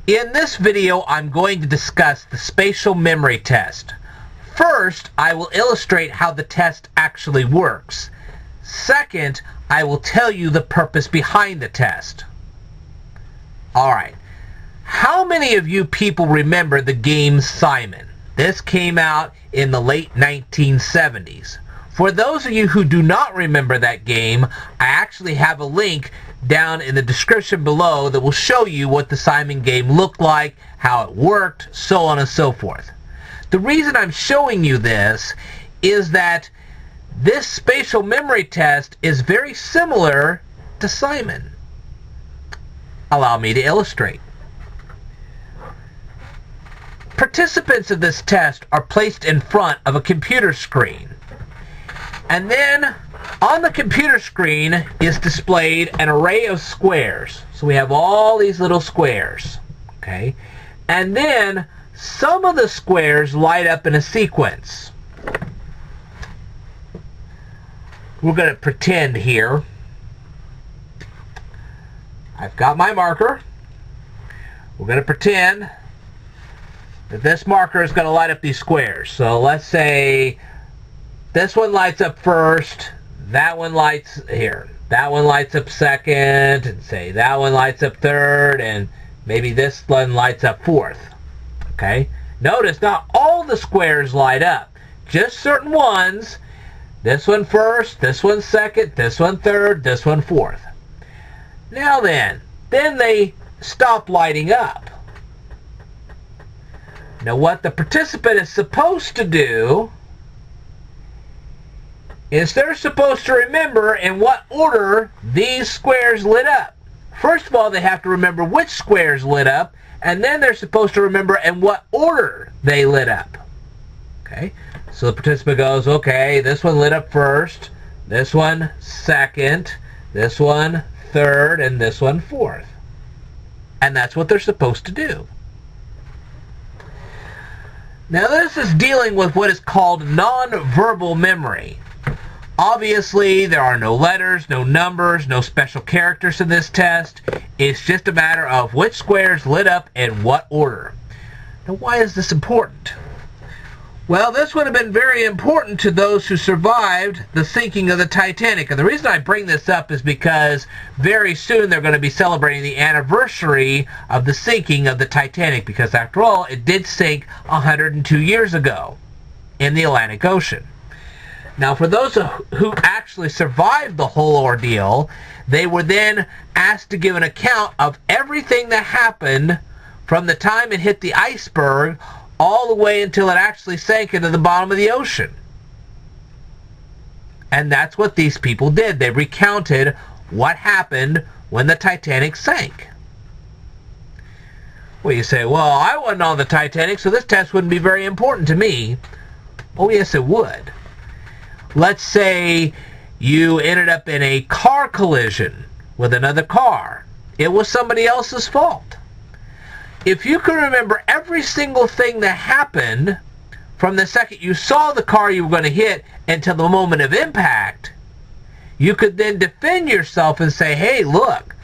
In this video, I'm going to discuss the spatial memory test. First, I will illustrate how the test actually works. Second, I will tell you the purpose behind the test. Alright, how many of you people remember the game Simon? This came out in the late 1970s. For those of you who do not remember that game, I actually have a link down in the description below that will show you what the Simon game looked like, how it worked, so on and so forth. The reason I'm showing you this is that this spatial memory test is very similar to Simon. Allow me to illustrate. Participants of this test are placed in front of a computer screen. And then on the computer screen is displayed an array of squares. So we have all these little squares. Okay? And then some of the squares light up in a sequence. We're going to pretend here. I've got my marker. We're going to pretend that this marker is going to light up these squares. So let's say this one lights up first, that one lights here, that one lights up second, and say that one lights up third, and maybe this one lights up fourth. Okay? Notice not all the squares light up, just certain ones. This one first, this one second, this one third, this one fourth. Now then they stop lighting up. Now what the participant is supposed to do is they're supposed to remember in what order these squares lit up. First of all, they have to remember which squares lit up, and then they're supposed to remember in what order they lit up. Okay? So the participant goes, okay, this one lit up first, this one second, this one third, and this one fourth. And that's what they're supposed to do. Now this is dealing with what is called non-verbal memory. Obviously, there are no letters, no numbers, no special characters in this test. It's just a matter of which squares lit up in what order. Now, why is this important? Well, this would have been very important to those who survived the sinking of the Titanic. And the reason I bring this up is because very soon they're going to be celebrating the anniversary of the sinking of the Titanic. Because after all, it did sink 102 years ago in the Atlantic Ocean. Now, for those who actually survived the whole ordeal, they were then asked to give an account of everything that happened from the time it hit the iceberg all the way until it actually sank into the bottom of the ocean. And that's what these people did. They recounted what happened when the Titanic sank. Well, you say, well, I wasn't on the Titanic, so this test wouldn't be very important to me. Oh, yes, it would. Let's say you ended up in a car collision with another car. It was somebody else's fault. If you can remember every single thing that happened from the second you saw the car you were going to hit until the moment of impact, you could then defend yourself and say, hey, look,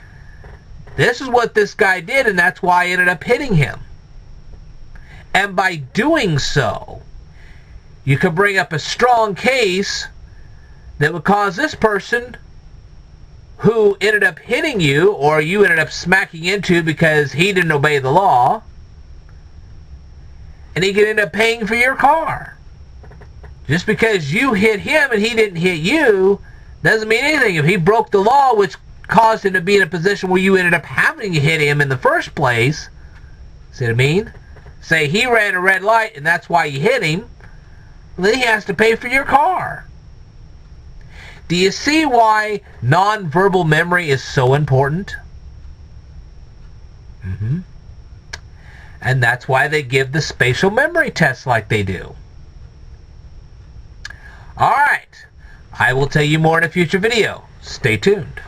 this is what this guy did, and that's why I ended up hitting him. And by doing so, you could bring up a strong case that would cause this person who ended up hitting you, or you ended up smacking into because he didn't obey the law, and he could end up paying for your car. Just because you hit him and he didn't hit you doesn't mean anything. If he broke the law, which caused him to be in a position where you ended up having to hit him in the first place, see what I mean? Say he ran a red light and that's why you hit him, then he has to pay for your car. Do you see why non-verbal memory is so important? And that's why they give the spatial memory tests like they do. Alright, I will tell you more in a future video. Stay tuned.